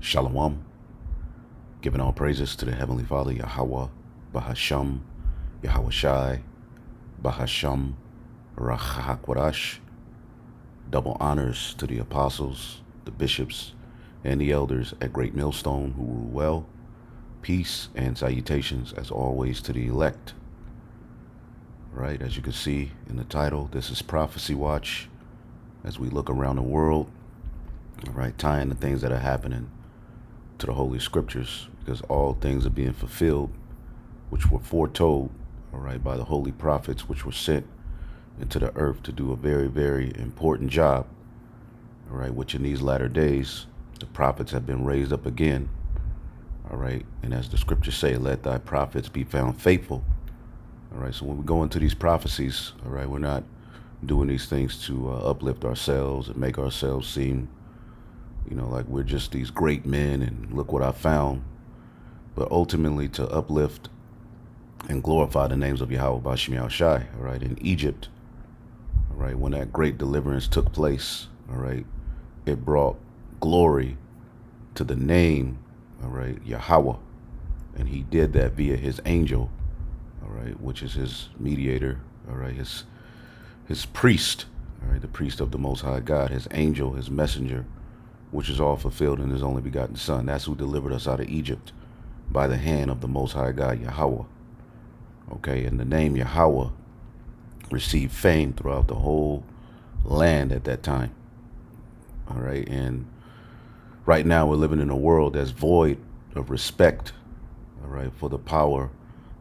Shalom, giving all praises to the Heavenly Father, Yahweh, Bahasham, Yahweh Shai, Bahasham, Rachahakwadash. Double honors to the apostles, the bishops, and the elders at Great Millstone who rule well. Peace and salutations, as always, to the elect. Right, as you can see in the title, this is Prophecy Watch. As we look around the world, right, tying the things that are happening to the Holy Scriptures, because all things are being fulfilled, which were foretold, all right, by the holy prophets, which were sent into the earth to do a very, very important job, all right, which in these latter days, the prophets have been raised up again, all right, and as the scriptures say, let thy prophets be found faithful, all right. So when we go into these prophecies, all right, we're not doing these things to uplift ourselves and make ourselves seem, like we're just these great men and look what I found, but ultimately to uplift and glorify the names of Yahweh Bashim Yahushai, all right, in Egypt, all right, when that great deliverance took place, all right, it brought glory to the name, all right, Yahweh, and he did that via his angel, all right, which is his mediator, all right, his priest, all right, the priest of the Most High God, his angel, his messenger, which is all fulfilled in his only begotten Son. That's who delivered us out of Egypt by the hand of the Most High God, Yahweh. Okay, and the name Yahweh received fame throughout the whole land at that time. All right, and right now we're living in a world that's void of respect, all right, for the power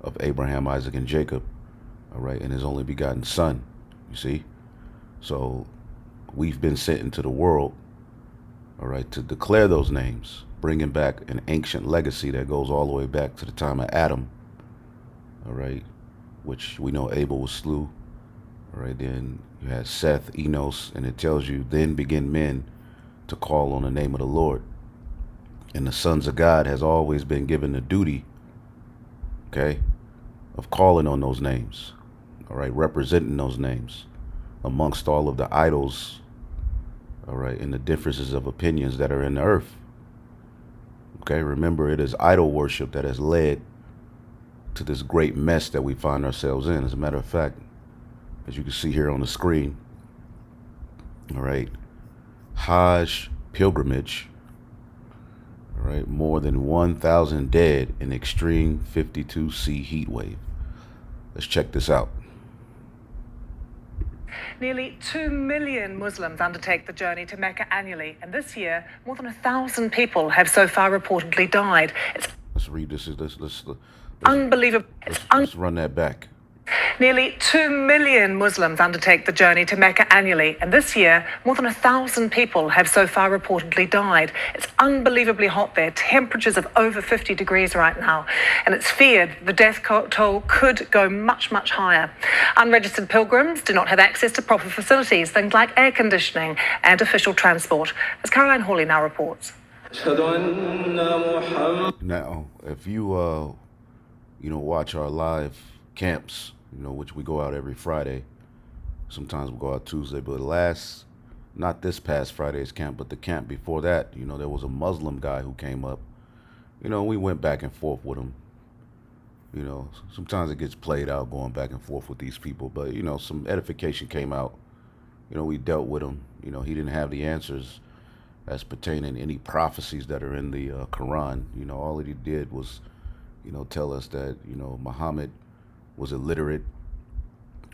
of Abraham, Isaac, and Jacob, all right, and his only begotten Son, you see? So we've been sent into the world, all right, to declare those names, bringing back an ancient legacy that goes all the way back to the time of Adam, all right, which we know Abel was slew, all right, then you had Seth, Enos, and it tells you, then begin men to call on the name of the Lord. And the sons of God has always been given the duty, okay, of calling on those names, all right, representing those names amongst all of the idols, all right, and the differences of opinions that are in the earth. Okay, remember, it is idol worship that has led to this great mess that we find ourselves in. As a matter of fact, as you can see here on the screen, all right, Hajj pilgrimage, all right, more than 1,000 dead in extreme 52C heat wave. Let's check this out. Nearly 2 million Muslims undertake the journey to Mecca annually, and this year, more than 1,000 people have so far reportedly died. Let's read this. Let's Unbelievable. Let's run that back. Nearly 2 million Muslims undertake the journey to Mecca annually, and this year, more than 1,000 people have so far reportedly died. It's unbelievably hot there, temperatures of over 50 degrees right now, and it's feared the death toll could go much, much higher. Unregistered pilgrims do not have access to proper facilities, things like air conditioning and official transport, as Caroline Hawley now reports. Now, if you, watch our live camps, which we go out every Friday. Sometimes we go out Tuesday, but not this past Friday's camp, but the camp before that, there was a Muslim guy who came up. We went back and forth with him. Sometimes it gets played out going back and forth with these people, but, some edification came out. We dealt with him. He didn't have the answers as pertaining to any prophecies that are in the Quran. All that he did was, tell us that, Muhammad was illiterate.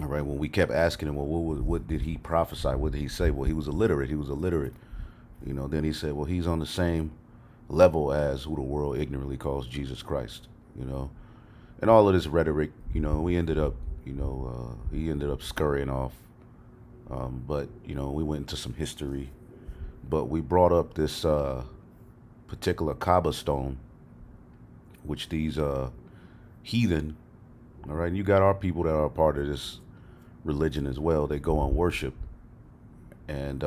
All right, when we kept asking him, well, what did he prophesy? What did he say? Well, he was illiterate. Then he said, well, he's on the same level as who the world ignorantly calls Jesus Christ, And all of this rhetoric, we ended up, he ended up scurrying off. But, we went into some history. But we brought up this particular Kaaba stone, which these heathen, all right, and you got our people that are a part of this religion as well. They go and worship, and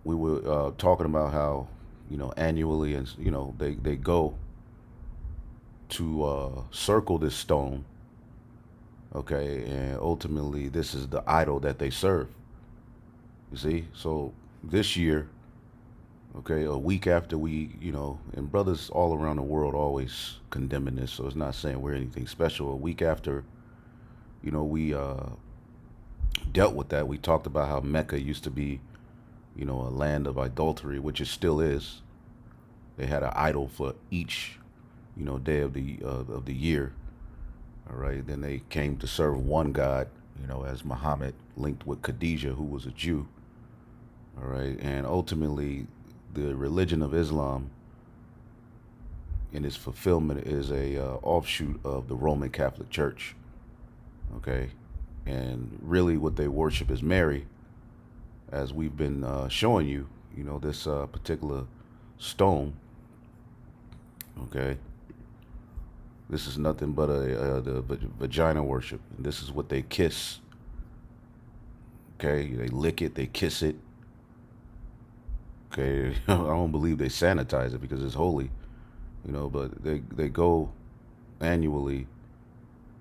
we were talking about how annually, and they go to circle this stone, okay, and ultimately this is the idol that they serve. You see, so this year Okay, a week after we, and brothers all around the world always condemning this, so it's not saying we're anything special. A week after, we dealt with that, we talked about how Mecca used to be, a land of idolatry, which it still is. They had an idol for each, day of the year. All right, then they came to serve one God, as Muhammad linked with Khadijah, who was a Jew. All right, and ultimately, the religion of Islam in its fulfillment is a offshoot of the Roman Catholic Church. Okay, and really what they worship is Mary, as we've been showing you. This particular stone. Okay, this is nothing but the vagina worship, and this is what they kiss. Okay, they lick it, they kiss it. Okay, I don't believe they sanitize it because it's holy, but they go annually,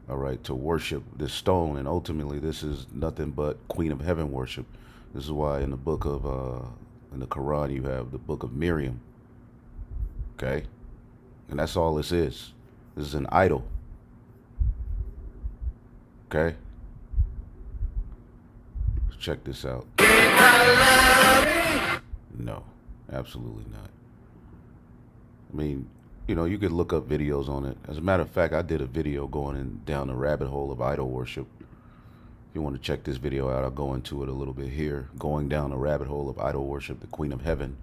all right, to worship this stone, and ultimately this is nothing but Queen of Heaven worship. This is why in the book of in the Quran you have the book of Miriam. Okay, and that's all this is. This is an idol. Okay, check this out. No, absolutely not. I mean, you could look up videos on it. As a matter of fact, I did a video down the rabbit hole of idol worship. If you want to check this video out, I'll go into it a little bit here. Going down the rabbit hole of idol worship, the Queen of Heaven,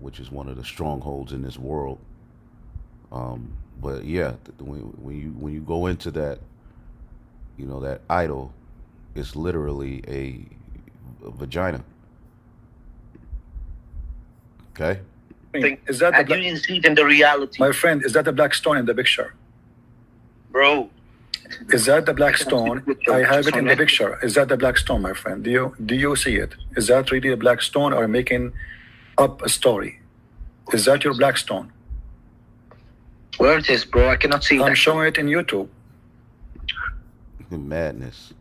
which is one of the strongholds in this world. But yeah, when you go into that, that idol, it's literally a vagina. Okay. Is that and you didn't see it in the reality. My friend, is that the black stone in the picture? Bro. Is that the black stone? I have it in the picture. Is that the black stone, my friend? Do you see it? Is that really a black stone or making up a story? Is that your black stone? Where it is, bro? I cannot see that. I'm showing it in YouTube. Madness.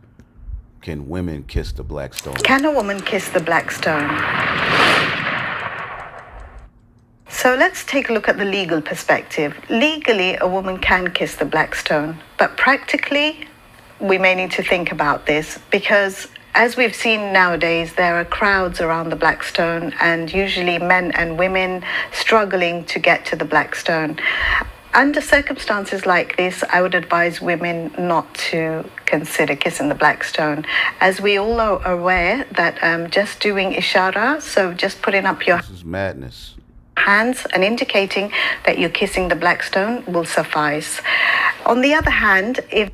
Can women kiss the black stone? Can a woman kiss the black stone? So let's take a look at the legal perspective. Legally, a woman can kiss the black stone, but practically, we may need to think about this because as we've seen nowadays, there are crowds around the black stone and usually men and women struggling to get to the black stone. Under circumstances like this, I would advise women not to consider kissing the black stone. As we all are aware that just doing ishara, so just putting up your This is madness. hands and indicating that you're kissing the black stone will suffice. On the other hand, if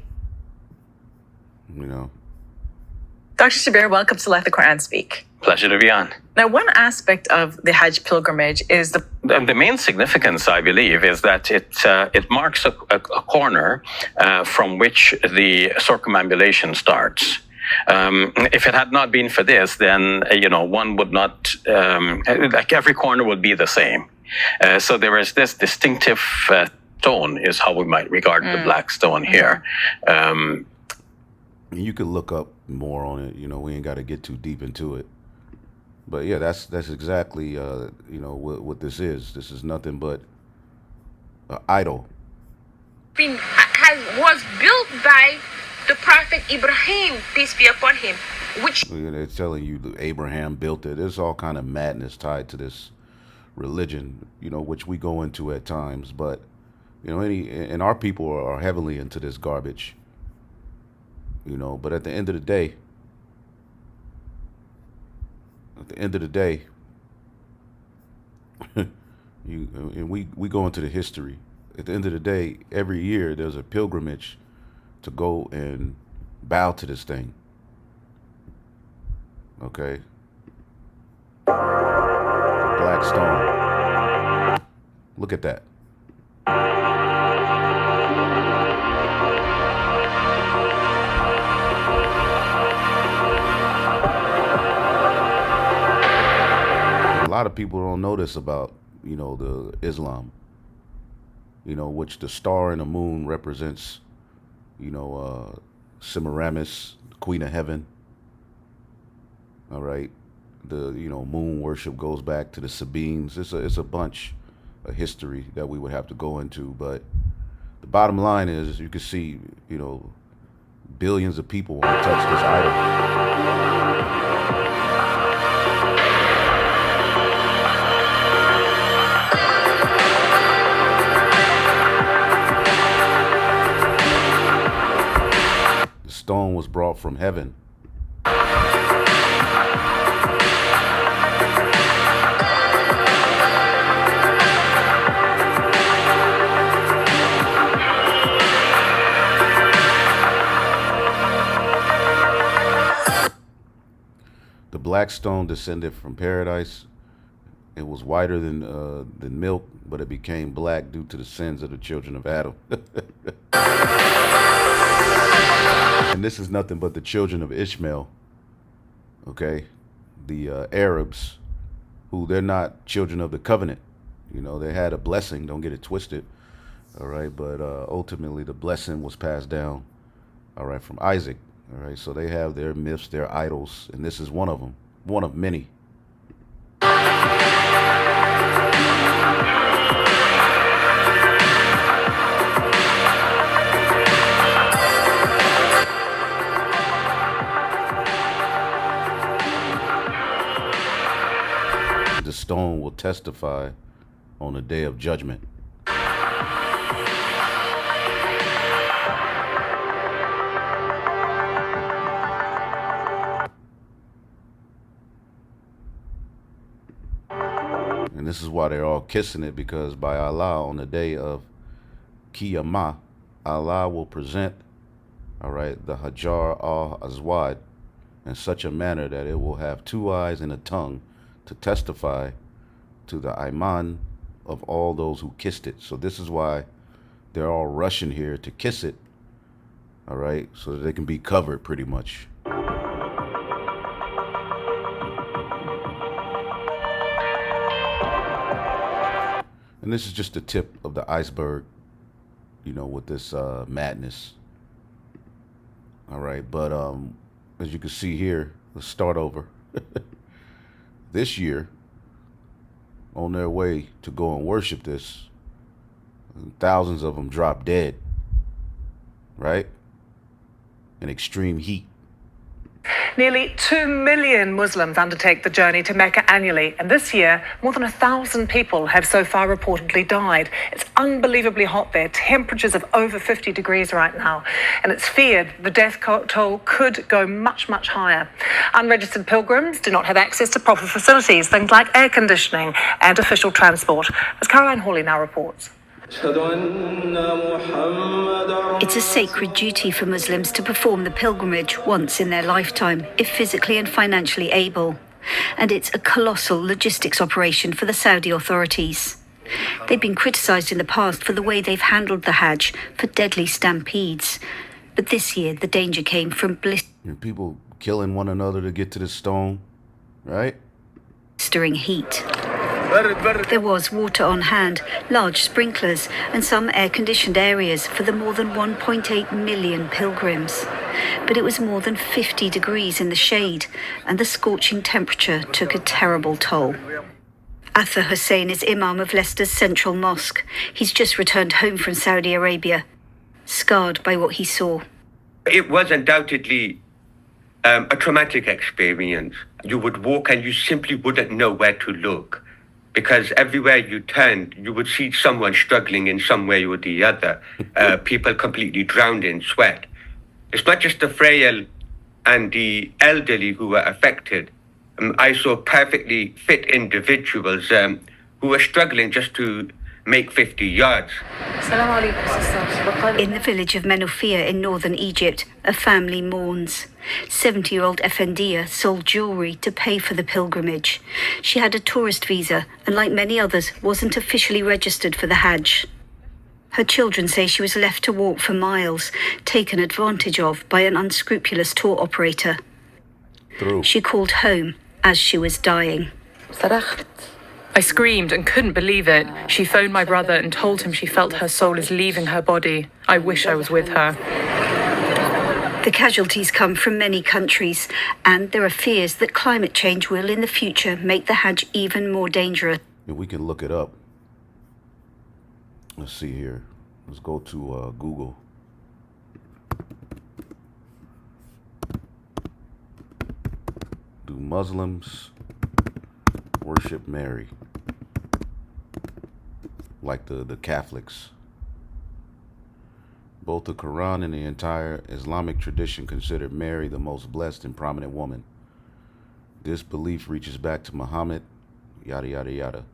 Dr. Shabir, welcome to Let the Quran Speak. Pleasure to be on. Now, one aspect of the Hajj pilgrimage is the main significance, I believe, is that it marks a corner from which the circumambulation starts. If it had not been for this, then one would not like every corner would be the same. So there is this distinctive tone, is how we might regard the black stone here. You could look up more on it. We ain't got to get too deep into it. But yeah, that's exactly what this is. This is nothing but an idol. Was built by the Prophet Ibrahim, peace be upon him, which they're telling you that Abraham built it. There's all kind of madness tied to this religion, which we go into at times. But and our people are heavily into this garbage. But at the end of the day, we go into the history. At the end of the day, every year there's a pilgrimage to go and bow to this thing. Okay? Black stone. Look at that. A lot of people don't know this about, the Islam, which the star and the moon represents, Semiramis, the Queen of Heaven. All right. The moon worship goes back to the Sabines. It's a bunch of history that we would have to go into, but the bottom line is you can see billions of people want to touch this idol. The stone was brought from heaven. The black stone descended from paradise. It was whiter than milk, but it became black due to the sins of the children of Adam. And this is nothing but the children of Ishmael. Okay, the Arabs, who they're not children of the covenant. They had a blessing. Don't get it twisted. All right, but ultimately the blessing was passed down. All right, from Isaac. All right, so they have their myths, their idols, and this is one of them, one of many. The stone will testify on the day of judgment. And this is why they're all kissing it, because by Allah, on the day of Qiyamah, Allah will present, all right, the Hajar al-Aswad in such a manner that it will have 2 eyes and a tongue to testify to the iman of all those who kissed it. So this is why they're all rushing here to kiss it, all right, so that they can be covered pretty much. And this is just the tip of the iceberg, with this madness. All right, but as you can see here, let's start over. This year, on their way to go and worship this, thousands of them dropped dead, right? In extreme heat. Nearly 2 million Muslims undertake the journey to Mecca annually, and this year, more than 1,000 people have so far reportedly died. It's unbelievably hot there, temperatures of over 50 degrees right now, and it's feared the death toll could go much, much higher. Unregistered pilgrims do not have access to proper facilities, things like air conditioning and official transport, as Caroline Hawley now reports. It's a sacred duty for Muslims to perform the pilgrimage once in their lifetime, if physically and financially able. And it's a colossal logistics operation for the Saudi authorities. They've been criticised in the past for the way they've handled the Hajj for deadly stampedes. But this year, the danger came from people killing one another to get to the stone, right? Blistering heat. There was water on hand, large sprinklers, and some air-conditioned areas for the more than 1.8 million pilgrims. But it was more than 50 degrees in the shade, and the scorching temperature took a terrible toll. Athar Hussein is Imam of Leicester's Central Mosque. He's just returned home from Saudi Arabia, scarred by what he saw. It was undoubtedly a traumatic experience. You would walk and you simply wouldn't know where to look, because everywhere you turned, you would see someone struggling in some way or the other, people completely drowned in sweat. It's not just the frail and the elderly who were affected. I saw perfectly fit individuals who were struggling just to make 50 yards. In the village of Menofia in northern Egypt, a family mourns. 70-year-old Effendia sold jewellery to pay for the pilgrimage. She had a tourist visa and, like many others, wasn't officially registered for the Hajj. Her children say she was left to walk for miles, taken advantage of by an unscrupulous tour operator. She called home as she was dying. I screamed and couldn't believe it. She phoned my brother and told him she felt her soul is leaving her body. I wish I was with her. The casualties come from many countries, and there are fears that climate change will in the future make the Hajj even more dangerous. And we can look it up. Let's see here. Let's go to Google. Do Muslims worship Mary like the Catholics? Both the Quran and the entire Islamic tradition consider Mary the most blessed and prominent woman. This belief reaches back to Muhammad, yada, yada, yada.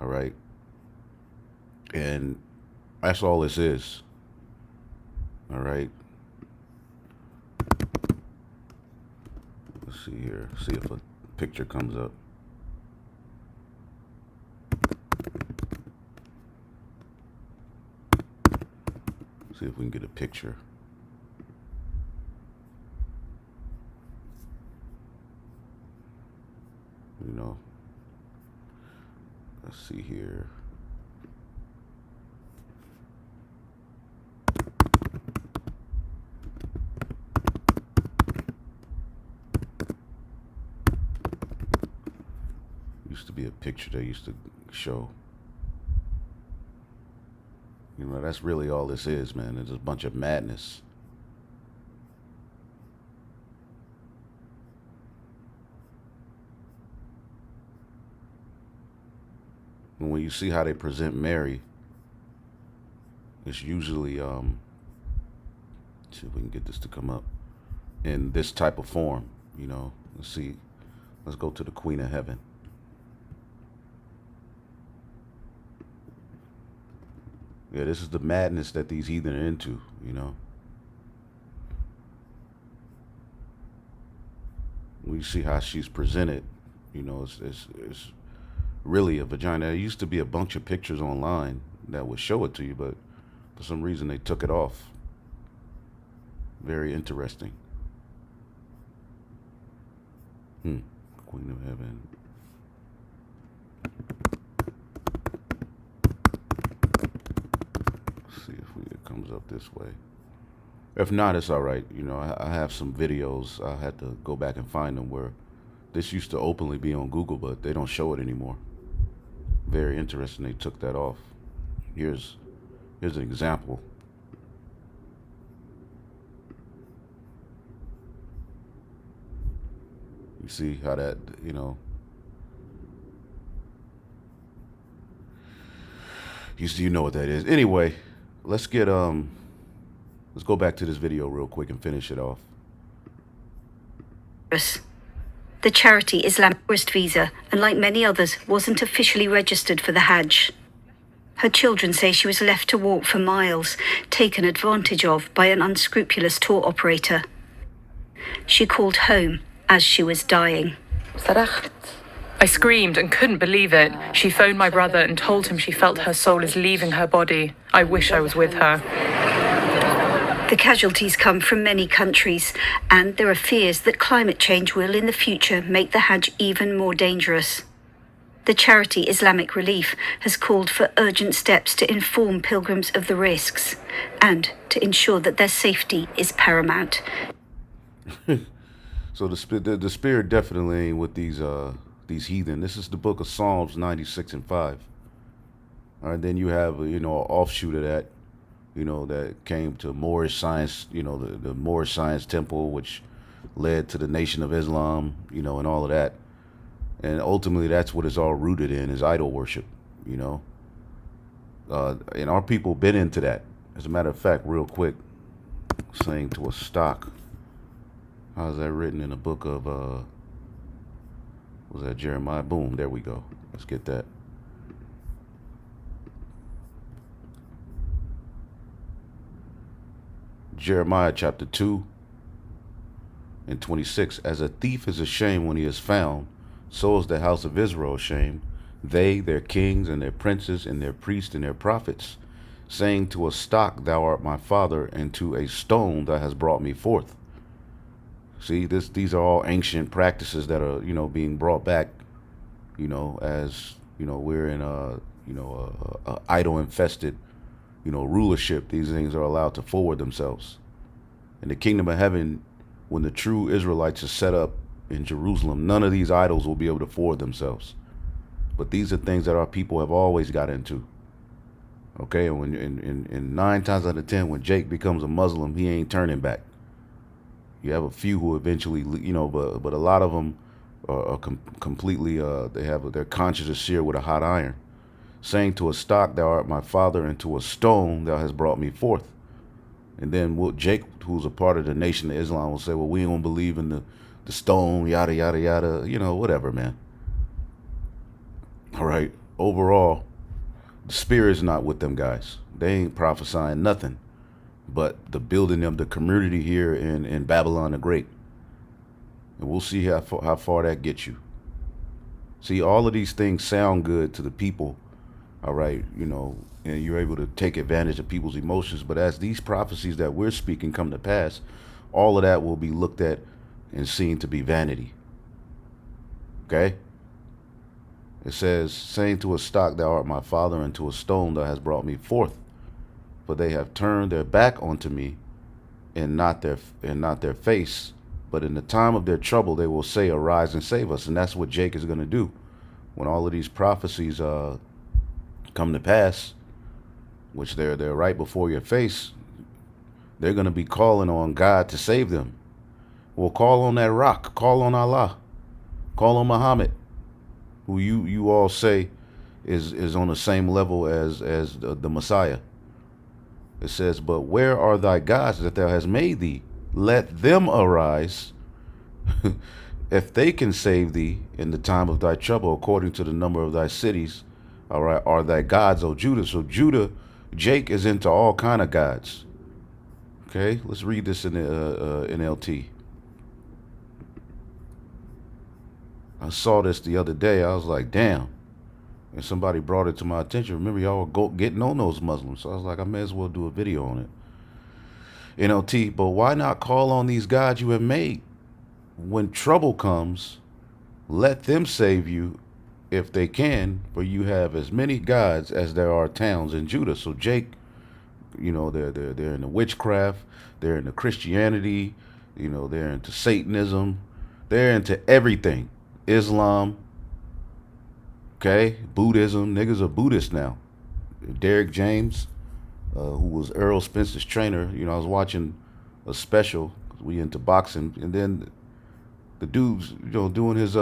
All right. And that's all this is. All right. Let's see here. See if a picture comes up. See if we can get a picture. You know. Let's see here. Used to be a picture they used to show. You know, that's really all this is, man. It's a bunch of madness. And when you see how they present Mary, it's usually, let's see if we can get this to come up, in this type of form, you know. Let's see. Let's go to the Queen of Heaven. Yeah, this is the madness that these heathen are into, you know. When you see how she's presented, you know, it's really a vagina. There used to be a bunch of pictures online that would show it to you, but for some reason they took it off. Very interesting. Queen of Heaven. See if it comes up this way. If not, it's all right. You know, I have some videos. I had to go back and find them where this used to openly be on Google, but they don't show it anymore. Very interesting. They took that off. Here's an example. You see how that, you know, you know what that is. Anyway, let's go back to this video real quick and finish it off. The charity Islamic tourist visa, and like many others, wasn't officially registered for the Hajj. Her children say she was left to walk for miles, taken advantage of by an unscrupulous tour operator. She called home as she was dying. I screamed and couldn't believe it. She phoned my brother and told him she felt her soul is leaving her body. I wish I was with her. The casualties come from many countries, and there are fears that climate change will in the future make the Hajj even more dangerous. The charity Islamic Relief has called for urgent steps to inform pilgrims of the risks and to ensure that their safety is paramount. So the spirit definitely ain't with these heathen. This is the book of Psalms 96 and 5. All right, then you have an offshoot of that, that came to Moorish science, the Moorish science temple, which led to the Nation of Islam, and all of that. And ultimately, that's what it's all rooted in, is idol worship, and our people been into that. As a matter of fact, real quick, saying to a stock, how's that written in the book of, was that Jeremiah? Boom, there we go. Let's get that. Jeremiah chapter 2 and 26. As a thief is ashamed when he is found, so is the house of Israel ashamed, they, their kings, and their princes, and their priests, and their prophets, saying to a stock, thou art my father, and to a stone, thou hast brought me forth. See, these are all ancient practices that are, being brought back, as, we're in a idol-infested, rulership. These things are allowed to forward themselves. In the kingdom of heaven, when the true Israelites are set up in Jerusalem, none of these idols will be able to afford themselves. But these are things that our people have always got into. Okay, and when in 9 times out of 10, when Jake becomes a Muslim, he ain't turning back. You have a few who eventually, you know, but a lot of them are completely, they have their conscience is seared with a hot iron, saying to a stock, thou art my father, and to a stone, thou hast brought me forth. And then Jake, who's a part of the Nation of Islam, will say, well, we don't believe in the stone, yada, yada, yada, you know, whatever, man. All right, overall, the spirit's not with them guys. They ain't prophesying nothing but the building of the community here in Babylon the Great. And we'll see how far that gets you. See, all of these things sound good to the people, all right, you know, and you're able to take advantage of people's emotions. But as these prophecies that we're speaking come to pass, all of that will be looked at and seen to be vanity. Okay? It says, saying to a stock, thou art my father, and to a stone thou hast brought me forth. For they have turned their back unto me, and not their face. But in the time of their trouble, they will say, arise and save us. And that's what Jake is going to do. When all of these prophecies come to pass, which they're right before your face, they're going to be calling on God to save them. Well, call on that rock. Call on Allah. Call on Muhammad, who you all say is on the same level as the Messiah. It says, but where are thy gods that thou hast made thee? Let them arise. If they can save thee in the time of thy trouble, according to the number of thy cities, all right, are thy gods, O Judah. So Judah, Jake is into all kind of gods. Okay, let's read this in the NLT. I saw this the other day. I was like, damn. And somebody brought it to my attention. Remember, y'all were getting on those Muslims. So I was like, I may as well do a video on it. NLT, but why not call on these gods you have made? When trouble comes, let them save you if they can, for you have as many gods as there are towns in Judah. So Jake, you know, they're in the witchcraft, they're into Christianity, you know, they're into Satanism, they're into everything. Islam, okay, Buddhism. Niggas are Buddhists now. Derek James, who was Earl Spencer's trainer, you know, I was watching a special, 'cause we into boxing, and then the dude's, you know, doing his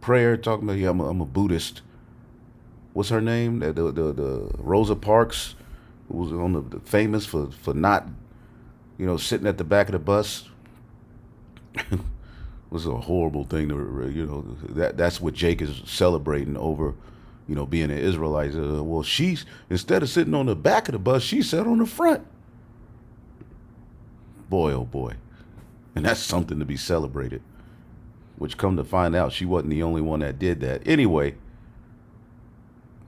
prayer, talking about, yeah, I'm a Buddhist. What's her name? The Rosa Parks, who was on the famous for not, you know, sitting at the back of the bus. Was a horrible thing to, you know, that's what Jake is celebrating over, you know, being an Israelite. Well, she's, instead of sitting on the back of the bus, she sat on the front. Boy, oh boy. And that's something to be celebrated, which come to find out she wasn't the only one that did that. Anyway,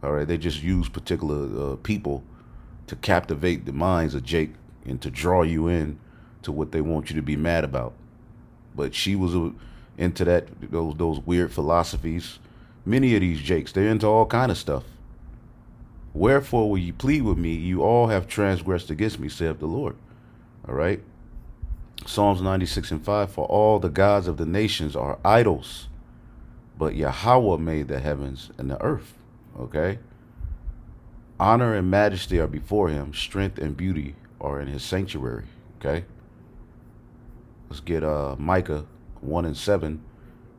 all right, they just use particular people to captivate the minds of Jake and to draw you in to what they want you to be mad about. But she was into those weird philosophies. Many of these Jakes, they're into all kind of stuff. Wherefore will ye plead with me? You all have transgressed against me, saith the Lord. All right. Psalms 96:5. For all the gods of the nations are idols, but Yahweh made the heavens and the earth. Okay. Honor and majesty are before him. Strength and beauty are in his sanctuary. Okay. Let's get Micah 1:7.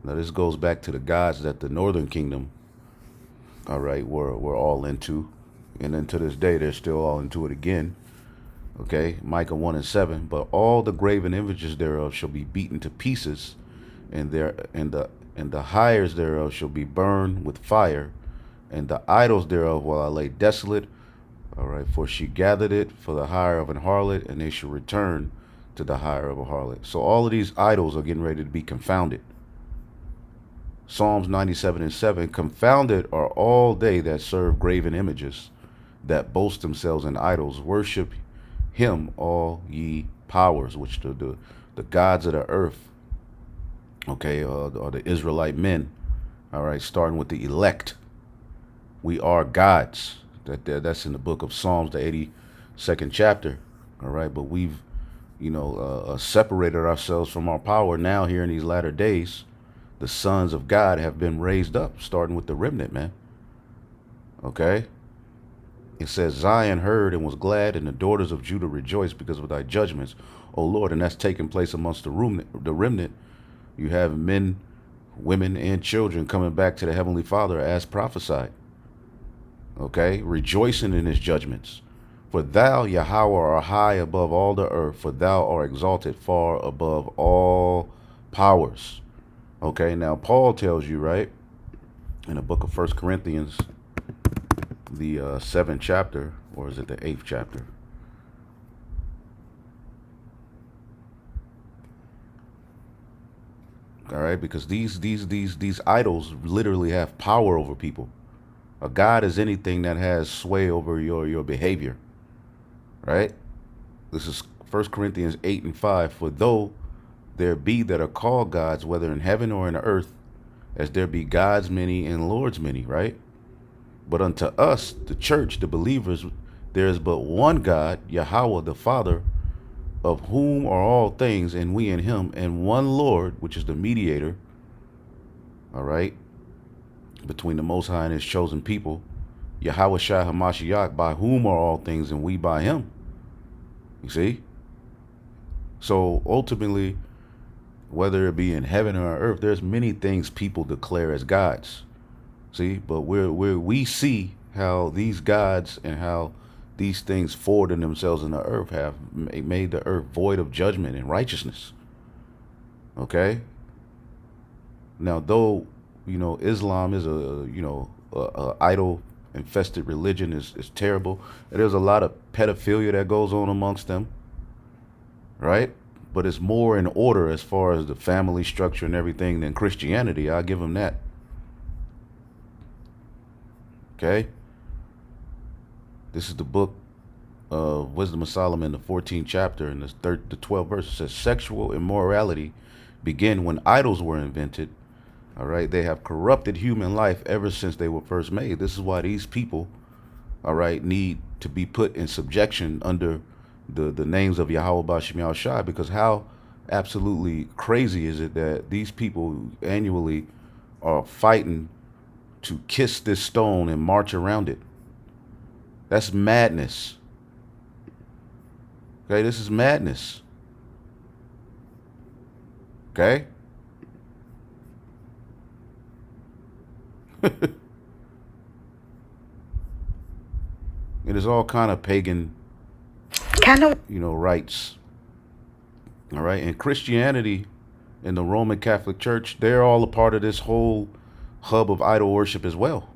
Now this goes back to the gods that the northern kingdom, all right, were all into. And then to this day, they're still all into it again. Okay, Micah 1:7. But all the graven images thereof shall be beaten to pieces, and the hires thereof shall be burned with fire, and the idols thereof will I lay desolate. All right, for she gathered it for the hire of an harlot, and they shall return to the hire of a harlot. So all of these idols are getting ready to be confounded. Psalms 97:7. Confounded are all they that serve graven images, that boast themselves in idols. Worship him, all ye powers, which the gods of the earth, okay, are the Israelite men. All right, starting with the elect. We are gods. That's in the book of Psalms, the 82nd chapter. All right, but we've, separated ourselves from our power. Now here in these latter days, the sons of God have been raised up, starting with the remnant, man. Okay? It says, Zion heard and was glad, and the daughters of Judah rejoiced because of thy judgments, O Lord. And that's taking place amongst the remnant. You have men, women, and children coming back to the Heavenly Father as prophesied. Okay? Rejoicing in his judgments. For thou, Yahweh, art high above all the earth, for thou art exalted far above all powers. Okay, now Paul tells you, right, in the book of 1 Corinthians, the 7th chapter, or is it the 8th chapter? All right, because these idols literally have power over people. A god is anything that has sway over your behavior. Right? This is 1 Corinthians 8 and 5. For though there be that are called gods, whether in heaven or in the earth, as there be gods many and lords many, right? But unto us, the church, the believers, there is but one God, Yahweh the Father, of whom are all things, and we in him, and one Lord, which is the mediator, all right, between the Most High and his chosen people, Yahweh Shai HaMashiach, by whom are all things, and we by him. You see? So ultimately, whether it be in heaven or on earth, there's many things people declare as gods. See? But we see how these gods and how these things forward in themselves in the earth have made the earth void of judgment and righteousness. Okay? Now, though, Islam is a idol infested religion is terrible. There's a lot of pedophilia that goes on amongst them, right? But it's more in order as far as the family structure and everything than Christianity. I'll give them that. Okay? This is the book of Wisdom of Solomon, the 14th chapter, and the 12th verse. It says, sexual immorality began when idols were invented. All right, they have corrupted human life ever since they were first made. This is why these people, all right, need to be put in subjection under the names of Yahweh Bashim Yahushai, because how absolutely crazy is it that these people annually are fighting to kiss this stone and march around it? That's madness. Okay, this is madness. Okay? It is all kind of pagan, rites. All right, and Christianity and the Roman Catholic Church, they're all a part of this whole hub of idol worship as well.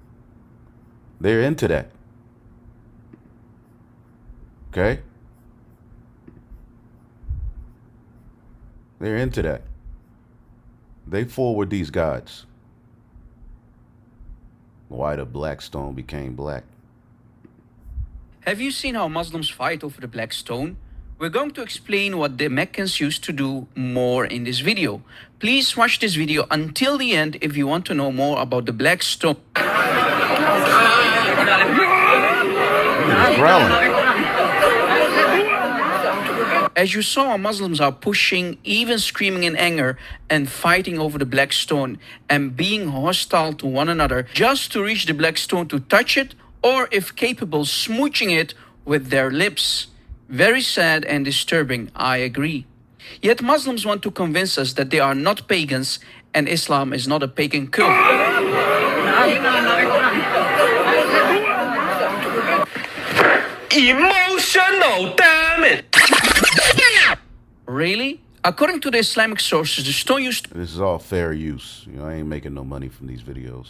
They're into that. Okay? They're into that. They forward these gods. Why the black stone became black. Have you seen how Muslims fight over the black stone? We're going to explain what the Meccans used to do more in this video. Please watch this video until the end if you want to know more about the black stone. As you saw, Muslims are pushing, even screaming in anger and fighting over the black stone and being hostile to one another just to reach the black stone to touch it, or if capable, smooching it with their lips. Very sad and disturbing, I agree. Yet Muslims want to convince us that they are not pagans and Islam is not a pagan cult. Emotional damage! Really? According to the Islamic sources, the stone used This is all fair use. I ain't making no money from these videos.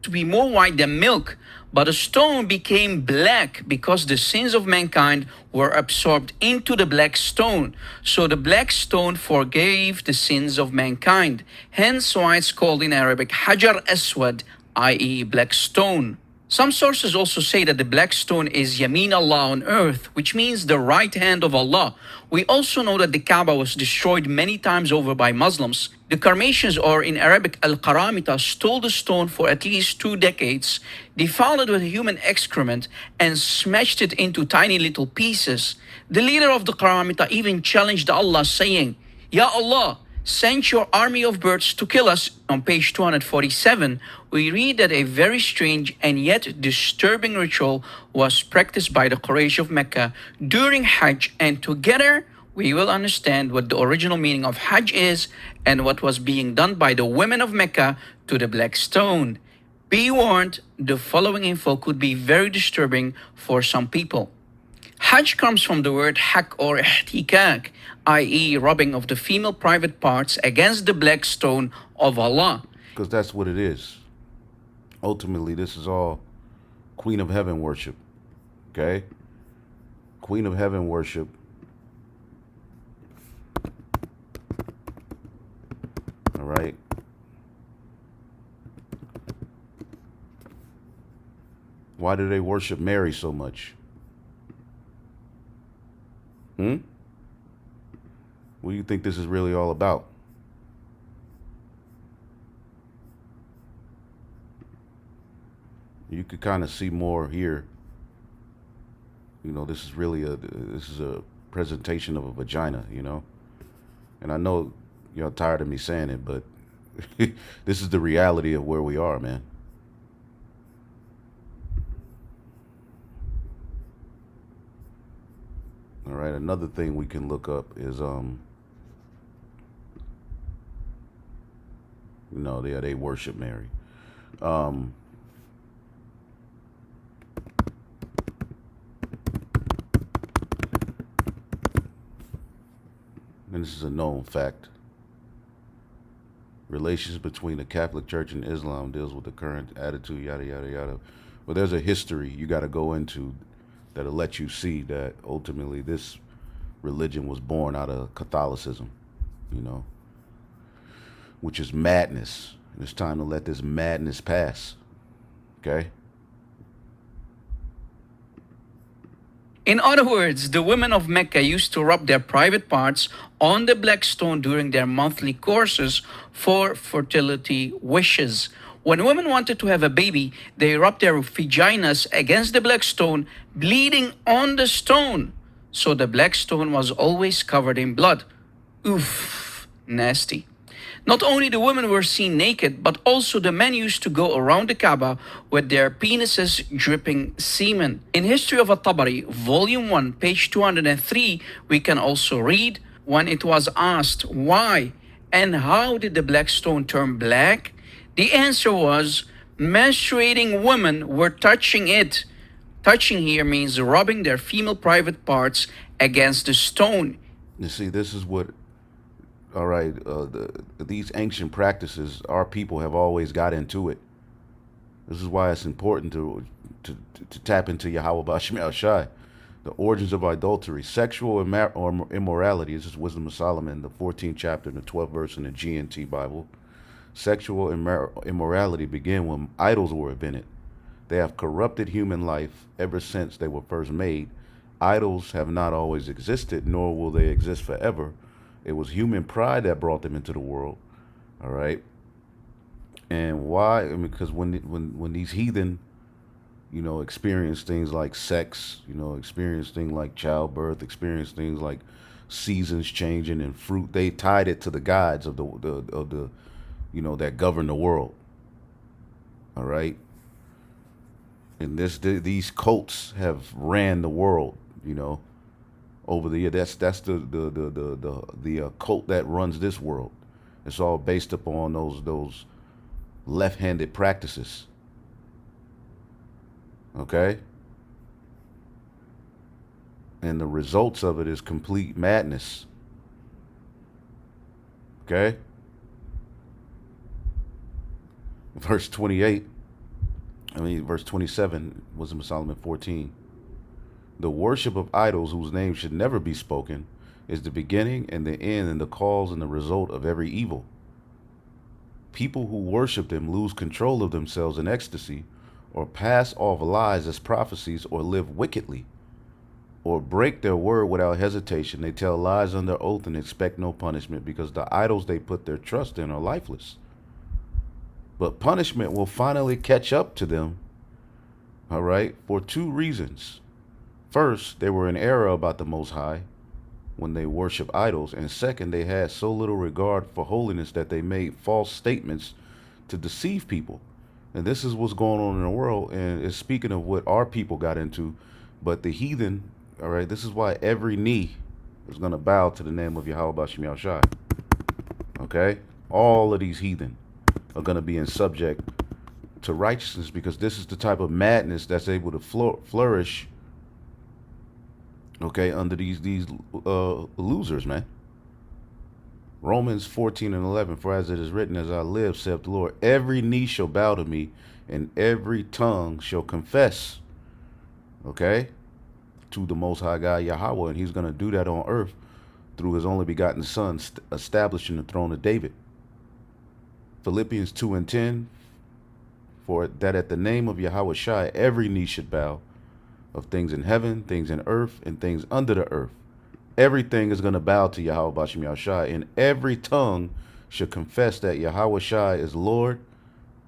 To be more white than milk, but the stone became black because the sins of mankind were absorbed into the black stone. So the black stone forgave the sins of mankind. Hence why it's called in Arabic Hajar Aswad, i.e. black stone. Some sources also say that the black stone is Yamin Allah on earth, which means the right hand of Allah. We also know that the Kaaba was destroyed many times over by Muslims. The Karmatians, or in Arabic Al-Qaramita, stole the stone for at least 2 decades, defiled it with human excrement, and smashed it into tiny little pieces. The leader of the Qaramita even challenged Allah, saying, "Ya Allah, send your army of birds to kill us." On page 247, we read that a very strange and yet disturbing ritual was practiced by the Quraysh of Mecca during Hajj, and together we will understand what the original meaning of Hajj is and what was being done by the women of Mecca to the black stone. Be warned, the following info could be very disturbing for some people. Hajj comes from the word hak or ihtikak, i.e. rubbing of the female private parts against the black stone of Allah. Because that's what it is. Ultimately, this is all Queen of Heaven worship. Okay? Queen of Heaven worship. All right? Why do they worship Mary so much? What do you think this is really all about? You could kind of see more here. You know, this is really a presentation of a vagina, you know? And I know y'all tired of me saying it, but this is the reality of where we are, man. All right, another thing we can look up is, they worship Mary. And this is a known fact. Relations between the Catholic Church and Islam deals with the current attitude, yada, yada, yada. Well, there's a history you got to go into that'll let you see that ultimately this religion was born out of Catholicism, you know, which is madness. And it's time to let this madness pass, okay? In other words, the women of Mecca used to rub their private parts on the black stone during their monthly courses for fertility wishes. When women wanted to have a baby, they rubbed their vaginas against the black stone, bleeding on the stone. So the black stone was always covered in blood. Oof, nasty. Not only the women were seen naked, but also the men used to go around the Kaaba with their penises dripping semen. In History of At-Tabari, Volume 1, page 203, we can also read, when it was asked why and how did the black stone turn black, the answer was, menstruating women were touching it. Touching here means rubbing their female private parts against the stone. You see, this is what, all right, these ancient practices, our people have always got into it. This is why it's important to tap into Yahweh Bashmi al-Shai. The origins of idolatry, sexual immorality. This is Wisdom of Solomon, the 14th chapter and the 12th verse in the GNT Bible. Sexual immorality began when idols were invented. They have corrupted human life ever since they were first made. Idols have not always existed, nor will they exist forever. It was human pride that brought them into the world. All right. And why? I mean, because when these heathen, you know, experience things like sex, you know, experience things like childbirth, experience things like seasons changing and fruit, they tied it to the gods of the you know, that govern the world. All right. And these cults have ran the world, you know, over the year. That's the cult that runs this world. It's all based upon those left-handed practices. Okay? And the results of it is complete madness. Okay? Verse 27, Wisdom of Solomon 14. The worship of idols whose name should never be spoken is the beginning and the end and the cause and the result of every evil. People who worship them lose control of themselves in ecstasy or pass off lies as prophecies, or live wickedly, or break their word without hesitation. They tell lies under oath and expect no punishment, because the idols they put their trust in are lifeless. But punishment will finally catch up to them, all right, for two reasons. First, they were in error about the Most High when they worship idols. And second, they had so little regard for holiness that they made false statements to deceive people. And this is what's going on in the world. And it's speaking of what our people got into. But the heathen, all right, this is why every knee is going to bow to the name of Yahweh Bashim Yahushai. Okay? All of these heathen are going to be in subject to righteousness, because this is the type of madness that's able to flourish, okay, under these losers, man. Romans 14:11, for as it is written, as I live, saith the Lord, every knee shall bow to me, and every tongue shall confess, okay, to the Most High God Yahweh. And he's going to do that on earth through his only begotten Son, establishing the throne of David. Philippians 2:10, for that at the name of Yahweh Shai, every knee should bow, of things in heaven, things in earth, and things under the earth. Everything is going to bow to Yahweh Bashim Yahushai, and every tongue should confess that Yahweh Shai is Lord,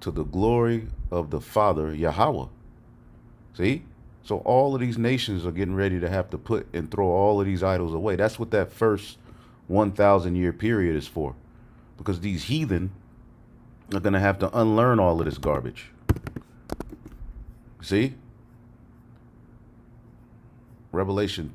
to the glory of the Father Yahweh. See? So all of these nations are getting ready to have to put and throw all of these idols away. That's what that first 1,000-year period is for, because these heathen are going to have to unlearn all of this garbage. See? Revelation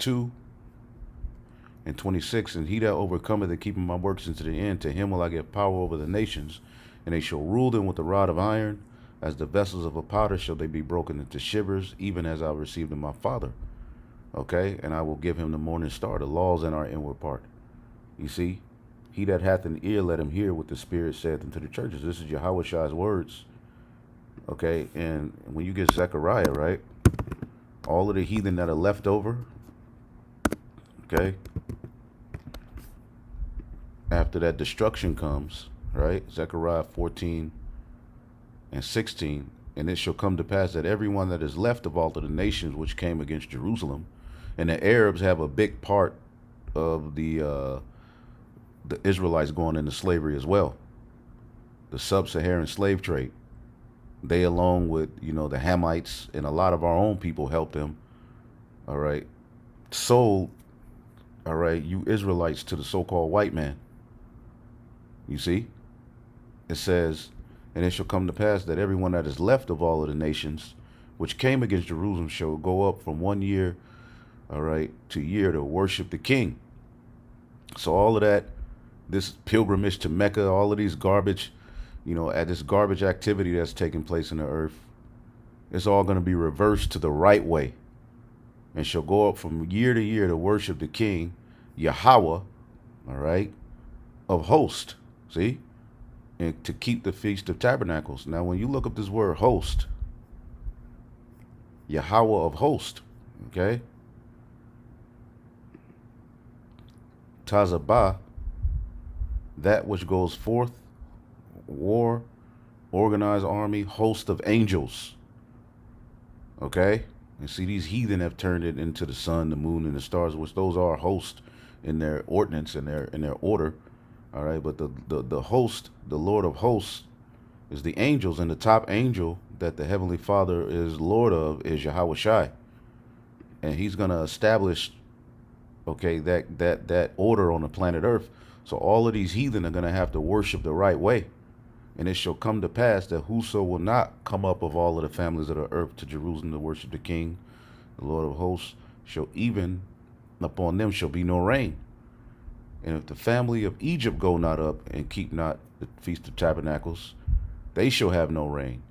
2:26, and he that overcometh and keepeth my works unto the end, to him will I give power over the nations, and they shall rule them with a rod of iron. As the vessels of a potter shall they be broken into shivers, even as I received of my Father. Okay? And I will give him the morning star, the laws in our inward part. You see? He that hath an ear, let him hear what the Spirit saith unto the churches. This is Yahweh Shai's words. Okay? And when you get Zechariah, right? All of the heathen that are left over, okay, after that destruction comes, right? Zechariah 14:16, and it shall come to pass that everyone that is left of all of the nations which came against Jerusalem, and the Arabs have a big part of the Israelites going into slavery as well, the sub-Saharan slave trade. They, along with, you know, the Hamites and a lot of our own people, helped them, all right, sold, all right, you Israelites to the so-called white man. You see? It says, and it shall come to pass that everyone that is left of all of the nations which came against Jerusalem shall go up from 1 year, all right, to year to worship the king. So all of that, this pilgrimage to Mecca, all of these garbage, you know, at this garbage activity that's taking place in the earth, it's all going to be reversed to the right way, and shall go up from year to year to worship the king, Yahweh, all right, of hosts, see, and to keep the Feast of Tabernacles. Now, when you look up this word host, Yahweh of hosts, okay, Tazabah, that which goes forth, war, organized army, host of angels. Okay? And see, these heathen have turned it into the sun, the moon, and the stars, which those are hosts in their ordinance and in their order. All right, but the host, the Lord of hosts, is the angels, and the top angel that the Heavenly Father is Lord of is Yahweh Shai. And he's gonna establish, okay, that order on the planet Earth. So all of these heathen are gonna have to worship the right way. And it shall come to pass that whoso will not come up of all of the families of the earth to Jerusalem to worship the King, the Lord of hosts, shall even upon them shall be no rain. And if the family of Egypt go not up and keep not the Feast of Tabernacles, they shall have no rain.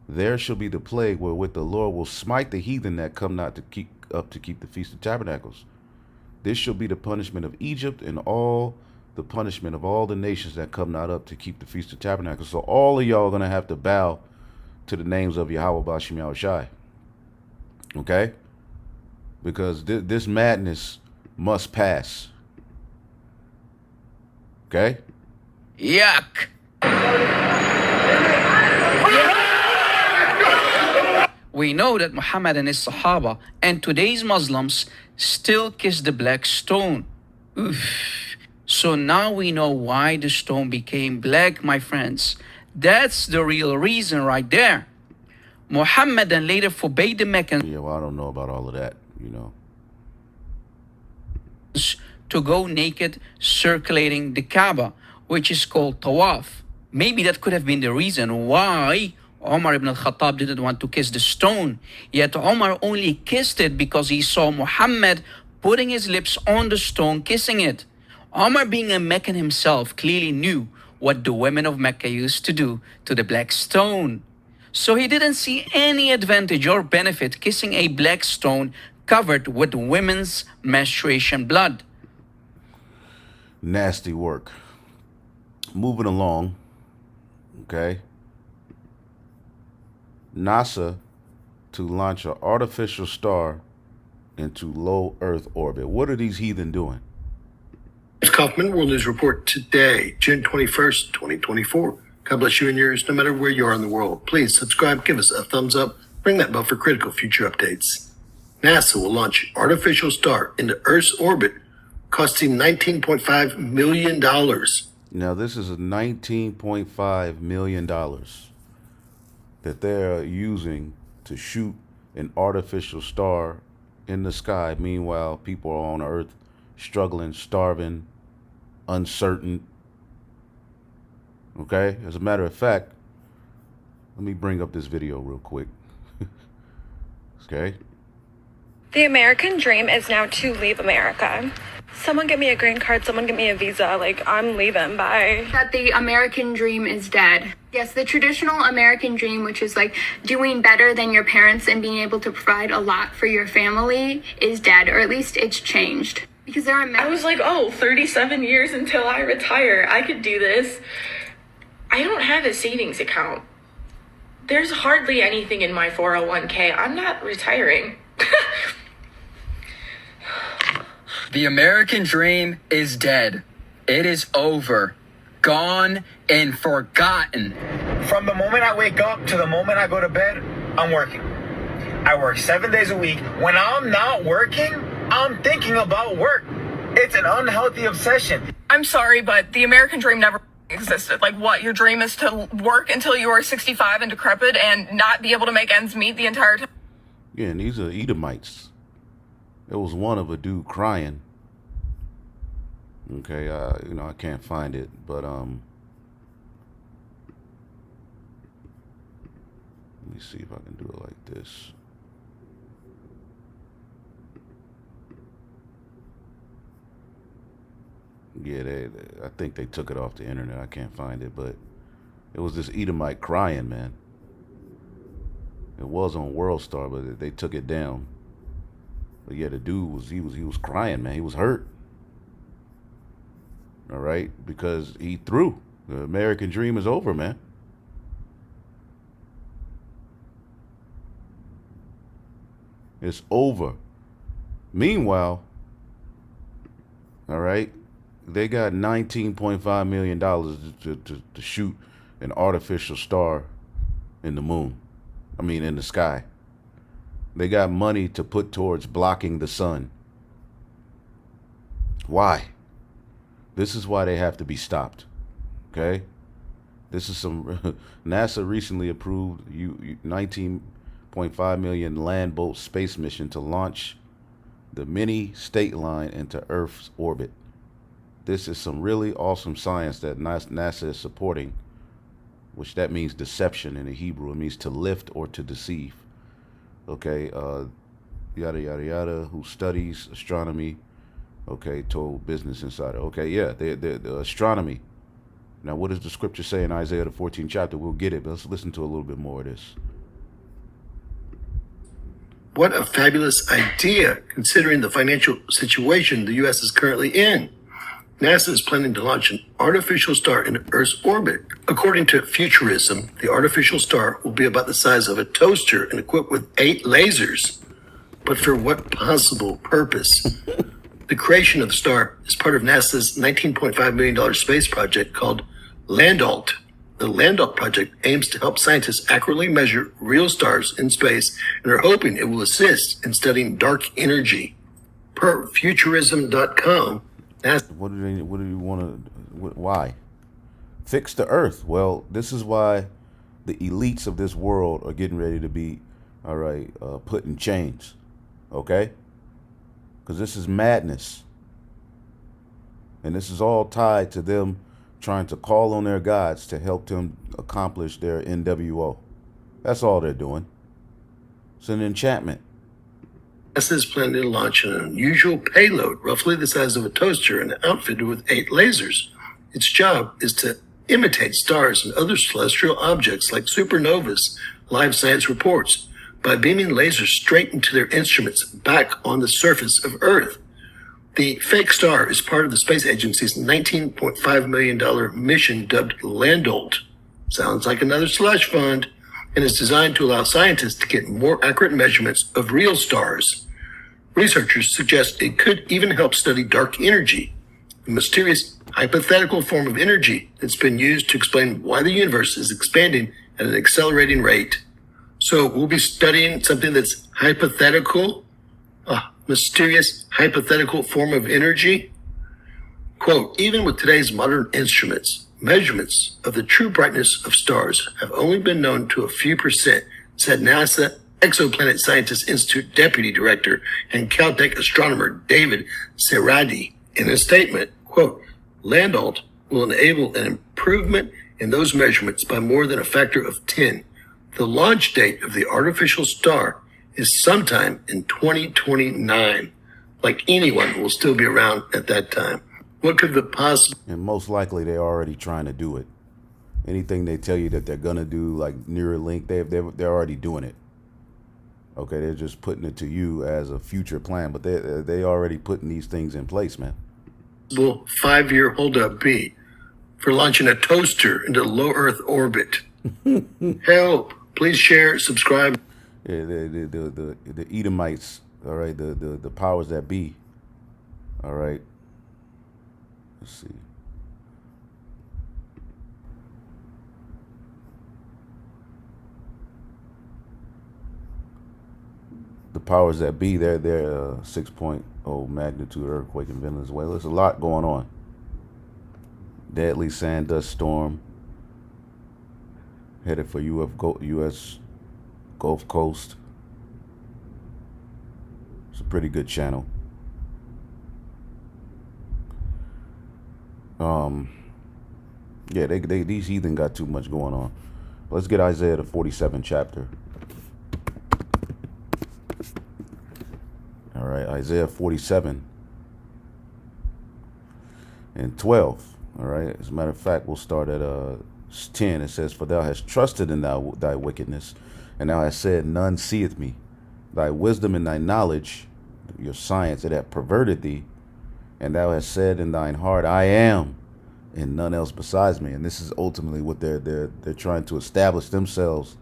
There shall be the plague wherewith the Lord will smite the heathen that come not to keep the Feast of Tabernacles. This shall be the punishment of Egypt, and all the punishment of all the nations that come not up to keep the Feast of Tabernacles. So all of y'all are going to have to bow to the names of Yahweh Bashim Yahushai. Okay? Because this madness must pass. Okay? Yuck! We know that Muhammad and his Sahaba and today's Muslims still kiss the black stone. Oof. So now we know why the stone became black, my friends. That's the real reason right there. Muhammad then later forbade the Meccans Yeah, well, I don't know about all of that, you know. to go naked circulating the Kaaba, which is called tawaf. Maybe that could have been the reason why Omar ibn al-Khattab didn't want to kiss the stone. Yet Omar only kissed it because he saw Muhammad putting his lips on the stone, kissing it. Omar, being a Meccan himself, clearly knew what the women of Mecca used to do to the black stone. So he didn't see any advantage or benefit kissing a black stone covered with women's menstruation blood. Nasty work. Moving along, okay. NASA to launch an artificial star into low Earth orbit. What are these heathen doing? Kaufman, World News Report today, June 21st, 2024. God bless you and yours, no matter where you are in the world. Please subscribe, give us a thumbs up, ring that bell for critical future updates. NASA will launch artificial star into Earth's orbit, costing $19.5 million. Now, this is a $19.5 million that they're using to shoot an artificial star in the sky. Meanwhile, people are on Earth struggling, starving, uncertain. Okay? As a matter of fact, let me bring up this video real quick. Okay? The American dream is now to leave America. Someone get me a green card, someone get me a visa, like, I'm leaving, bye. That the American dream is dead. Yes, the traditional American dream, which is like doing better than your parents and being able to provide a lot for your family, is dead, or at least it's changed. Because there are I was like, 37 years until I retire. I could do this. I don't have a savings account. There's hardly anything in my 401k. I'm not retiring. The American dream is dead. It is over. Gone and forgotten. From the moment I wake up to the moment I go to bed, I'm working. I work 7 days a week. When I'm not working, I'm thinking about work. It's an unhealthy obsession. I'm sorry, but the American dream never existed. Like, what? Your dream is to work until you are 65 and decrepit and not be able to make ends meet the entire time? Yeah, and these are Edomites. There was one of a dude crying. Okay, I can't find it, but let me see if I can do it like this. Yeah, I think they took it off the internet. I can't find it, but it was this Edomite crying, man. It was on World Star, but they took it down. But yeah, the dude was crying, man. He was hurt. All right, because he threw. The American dream is over, man. It's over. Meanwhile, all right, they got $19.5 million to shoot an artificial star in the moon. I mean, in the sky. They got money to put towards blocking the sun. Why? This is why they have to be stopped. Okay? This is some... NASA recently approved $19.5 million land boat space mission to launch the mini state line into Earth's orbit. This is some really awesome science that NASA is supporting, which that means deception in the Hebrew. It means to lift or to deceive. Okay, yada, yada, yada, who studies astronomy, okay, told Business Insider. Okay, yeah, the astronomy. Now, what does the scripture say in Isaiah, the 14th chapter? We'll get it, but let's listen to a little bit more of this. What a fabulous idea, considering the financial situation the U.S. is currently in. NASA is planning to launch an artificial star in Earth's orbit. According to Futurism, the artificial star will be about the size of a toaster and equipped with 8 lasers. But for what possible purpose? The creation of the star is part of NASA's $19.5 million space project called Landalt, The Landolt Project aims to help scientists accurately measure real stars in space and are hoping it will assist in studying dark energy. Per futurism.com, what do you want to, why? Fix the earth. Well, this is why the elites of this world are getting ready to be, put in chains, okay? Because this is madness. And this is all tied to them trying to call on their gods to help them accomplish their NWO. That's all they're doing. It's an enchantment. NASA is planning to launch an unusual payload, roughly the size of a toaster and outfitted with 8 lasers. Its job is to imitate stars and other celestial objects like supernovas, Live Science reports, by beaming lasers straight into their instruments back on the surface of Earth. The fake star is part of the space agency's $19.5 million mission dubbed Landolt. Sounds like another slush fund, and is designed to allow scientists to get more accurate measurements of real stars. Researchers suggest it could even help study dark energy, a mysterious hypothetical form of energy that's been used to explain why the universe is expanding at an accelerating rate. So we'll be studying something that's hypothetical, a mysterious hypothetical form of energy. Quote, even with today's modern instruments, measurements of the true brightness of stars have only been known to a few percent, said NASA Exoplanet Scientist Institute Deputy Director and Caltech astronomer David Serradi in a statement. Quote, Landolt will enable an improvement in those measurements by more than a factor of 10. The launch date of the artificial star is sometime in 2029. Like anyone will still be around at that time. What could the possible... And most likely they're already trying to do it. Anything they tell you that they're going to do, like Neuralink, they're already doing it. Okay, they're just putting it to you as a future plan, but they already putting these things in place, man. 5-year holdup be for launching a toaster into low Earth orbit? Help! Please share, subscribe. Yeah, the Edomites, all right, the powers that be, all right. Let's see. The powers that be, they're 6.0 magnitude earthquake in Venezuela. There's a lot going on. Deadly sand dust storm headed for U.S. Gulf Coast. It's a pretty good channel. Yeah, these heathen got too much going on. Let's get Isaiah the 47th chapter. All right, Isaiah 47 and 12. All right, as a matter of fact, we'll start at 10. It says, for thou hast trusted in thy wickedness, and thou hast said, none seeth me. Thy wisdom and thy knowledge, your science, it hath perverted thee. And thou hast said in thine heart, I am, and none else besides me. And this is ultimately what they're trying to establish themselves,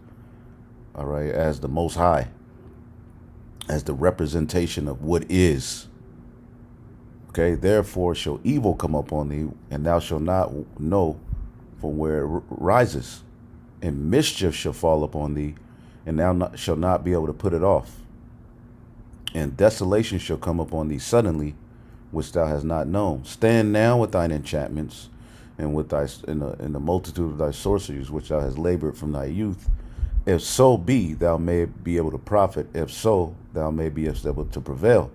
all right, as the Most High, as the representation of what is. Okay, therefore shall evil come upon thee, and thou shalt not know from where it rises, and mischief shall fall upon thee, and thou shalt not be able to put it off. And desolation shall come upon thee suddenly, which thou hast not known. Stand now with thine enchantments, and with thy in the multitude of thy sorceries, which thou hast labored from thy youth. If so be, thou may be able to profit. If so, thou may be able to prevail.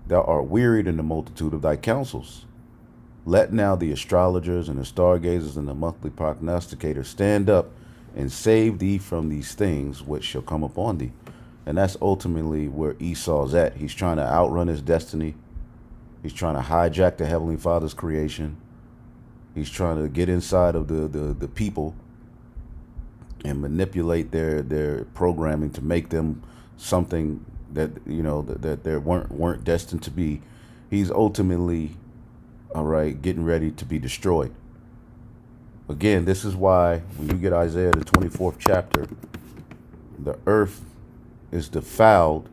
Thou art wearied in the multitude of thy counsels. Let now the astrologers and the stargazers and the monthly prognosticators stand up and save thee from these things which shall come upon thee. And that's ultimately where Esau's at. He's trying to outrun his destiny. He's trying to hijack the Heavenly Father's creation. He's trying to get inside of the people and manipulate their programming to make them something that, you know, that they weren't destined to be. He's ultimately, all right, getting ready to be destroyed. Again, this is why when you get Isaiah the 24th chapter, the earth is defiled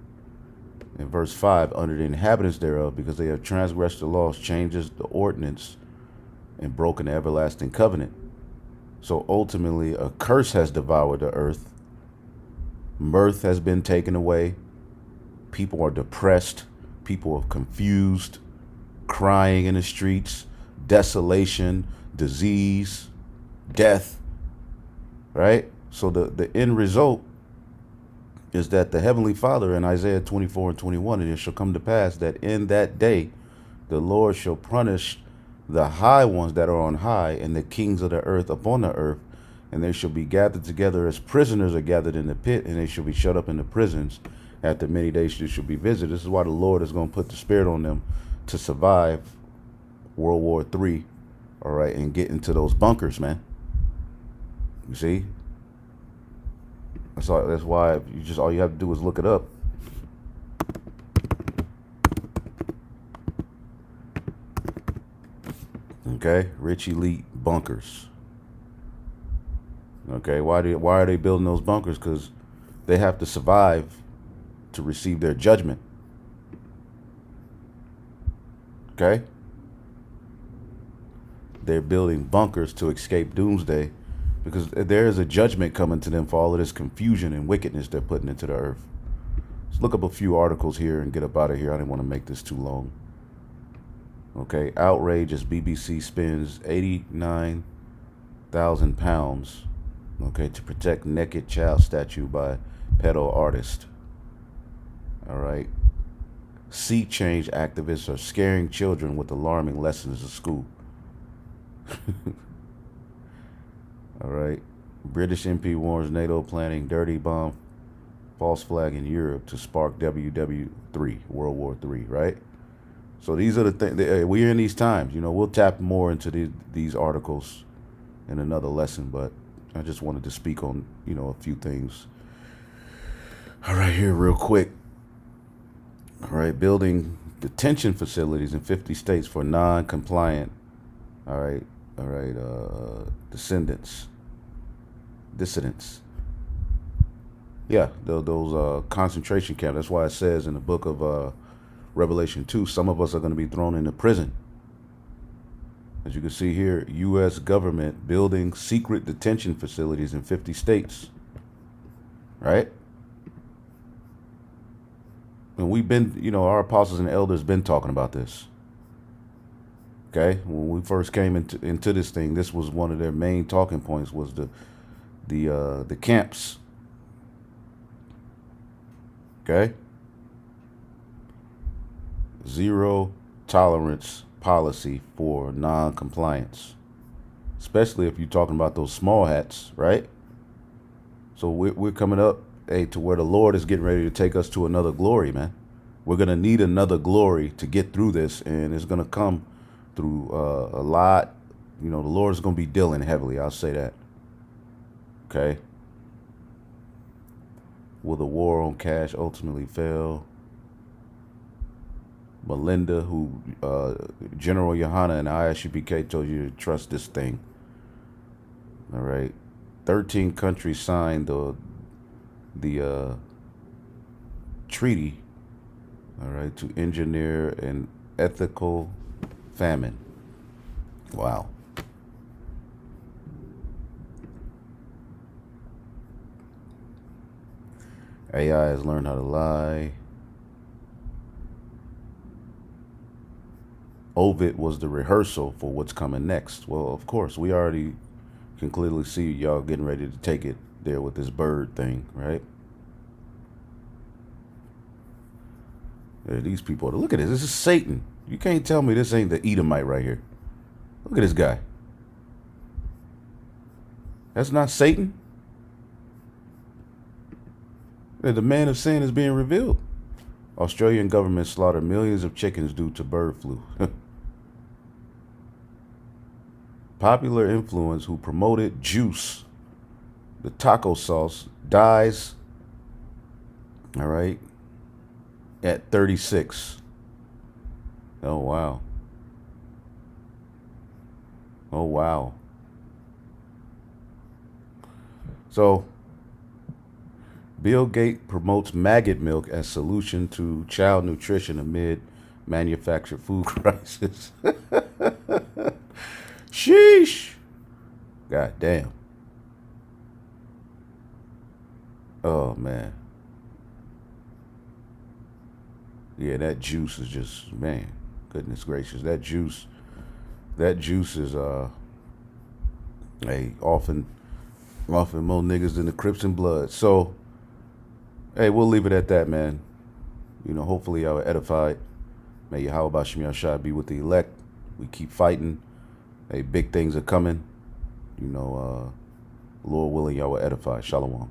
in verse 5 under the inhabitants thereof, because they have transgressed the laws, changes the ordinance, and broken the everlasting covenant. So ultimately, a curse has devoured the earth. Mirth has been taken away. People are depressed. People are confused, crying in the streets, desolation, disease, death, right? So the end result is that the Heavenly Father in Isaiah 24:21, and it shall come to pass that in that day the Lord shall punish the high ones that are on high, and the kings of the earth upon the earth, and they shall be gathered together as prisoners are gathered in the pit, and they shall be shut up in the prisons. After many days they shall be visited. This is why the Lord is going to put the Spirit on them to survive World War III, all right, and get into those bunkers, man. You see? That's why all you have to do is look it up. Okay, rich elite bunkers. Okay, why are they building those bunkers? Because they have to survive to receive their judgment. Okay? They're building bunkers to escape doomsday because there is a judgment coming to them for all of this confusion and wickedness they're putting into the earth. Let's look up a few articles here and get up out of here. I didn't want to make this too long. Okay, outrage as BBC spends 89,000 pounds, okay, to protect naked child statue by pedo artist. All right. Sea change activists are scaring children with alarming lessons at school. All right. British MP warns NATO planning dirty bomb false flag in Europe to spark WW3, World War III, right? So these are the things. We're in these times. You know, we'll tap more into these articles in another lesson, but I just wanted to speak on, you know, a few things. All right, here real quick. All right, building detention facilities in 50 states for non-compliant, dissidents. Yeah, those concentration camps. That's why it says in the book of Revelation 2, some of us are going to be thrown into prison. As you can see here, U.S. government building secret detention facilities in 50 states, right? And we've been, you know, our apostles and elders been talking about this. Okay, when we first came into this thing, this was one of their main talking points was the camps. Okay, zero tolerance policy for non-compliance, especially if you're talking about those small hats, right? So we're coming up, to where the Lord is getting ready to take us to another glory, man. We're going to need another glory to get through this, and it's going to come through a lot. You know, the Lord is going to be dealing heavily. I'll say that. Okay. Will the war on cash ultimately fail? Melinda, who General Yohana and ISUPK told you to trust this thing. All right. 13 countries signed the treaty, all right, to engineer an ethical famine. Wow. AI has learned how to lie. Ovid was the rehearsal for what's coming next. Well, of course, we already can clearly see y'all getting ready to take it there with this bird thing, right? These people, look at this. This is Satan. You can't tell me this ain't the Edomite right here. Look at this guy. That's not Satan. The man of sin is being revealed. Australian government slaughtered millions of chickens due to bird flu. Popular influence who promoted juice, the taco sauce, dies, all right, at 36. Oh, wow. Oh, wow. So, Bill Gates promotes maggot milk as solution to child nutrition amid manufactured food crisis. Sheesh. God damn. Oh, man. Yeah, that juice is just, man, goodness gracious. That juice is, hey, often more niggas than the Crips and Blood. So, hey, we'll leave it at that, man. You know, hopefully y'all were edified. May Yahweh Bashim Yashai be with the elect. We keep fighting. Hey, big things are coming. You know, Lord willing, y'all will edify. Shalom.